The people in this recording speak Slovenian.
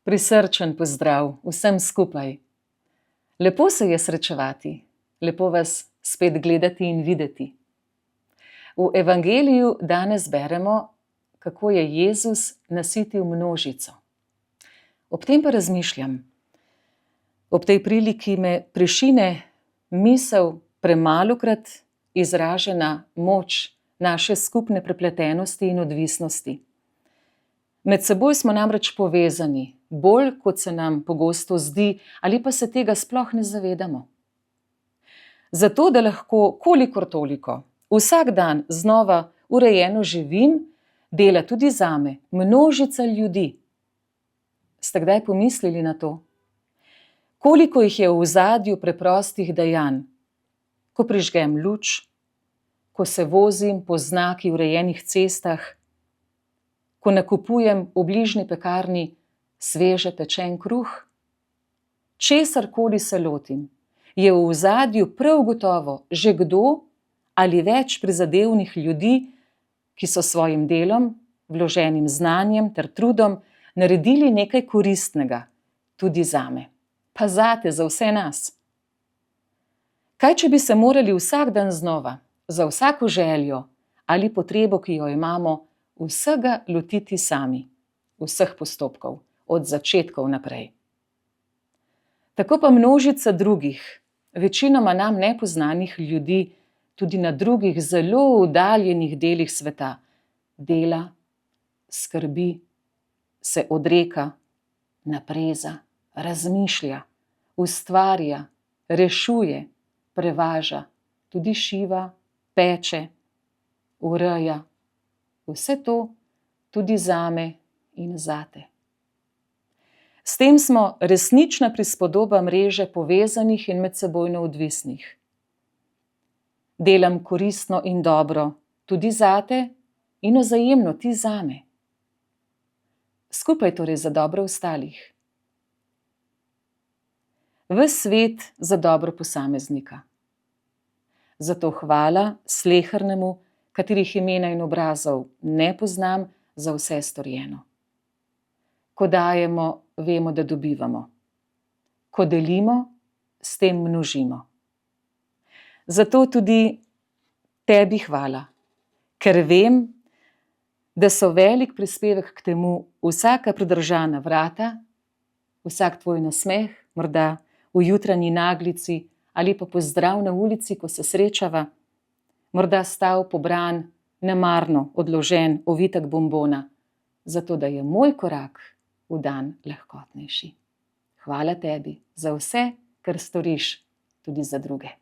Prisrčen pozdrav vsem skupaj. Lepo se je srečevati, lepo vas spet gledati in videti. V evangeliju danes beremo, kako je Jezus nasitil množico. Ob tem pa razmišljam. Ob tej priliki me prešine misel premalokrat izražena moč naše skupne prepletenosti in odvisnosti. Med seboj smo namreč povezani, bolj kot se nam pogosto zdi, ali pa se tega sploh ne zavedamo. Zato, da lahko kolikor toliko vsak dan znova urejeno živim, dela tudi zame množica ljudi. Ste kdaj pomislili na to? Koliko jih je v ozadju preprostih dejanj? Ko prižgem luč, ko se vozim po znaki urejenih cestah, ko nakupujem v bližnji pekarni sveže pečen kruh, česarkoli se lotim, je v ozadju prav gotovo že kdo ali več prizadevnih ljudi, ki so svojim delom, vloženim znanjem ter trudom naredili nekaj koristnega tudi zame, pa zate, za vse nas. Kaj, če bi se morali vsak dan znova, za vsako željo ali potrebo, ki jo imamo, vsega lotiti sami, vseh postopkov, od začetkov naprej. Tako pa množica drugih, večinoma nam nepoznanih ljudi, tudi na drugih zelo oddaljenih delih sveta, dela, skrbi, se odreka, napreza, razmišlja, ustvarja, rešuje, prevaža, tudi šiva, peče, ureja. Vse to tudi zame in zate. S tem smo resnična prispodoba mreže povezanih in medsebojno odvisnih. Delam koristno in dobro tudi zate in vzajemno ti zame. Skupaj torej za dobro ostalih. Ves svet za dobro posameznika. Zato hvala slehernemu, katerih imena in obrazov ne poznam, za vse storjeno. Ko dajemo, vemo, da dobivamo. Ko delimo, s tem množimo. Zato tudi tebi hvala, ker vem, da so velik prispevek k temu vsaka pridržana vrata, vsak tvoj nasmeh, morda v jutranji naglici ali pa pozdrav na ulici, ko se srečava, morda stav pobran, nemarno odložen ovitek bombona, zato da je moj korak v dan lahkotnejši. Hvala tebi za vse, kar storiš tudi za druge.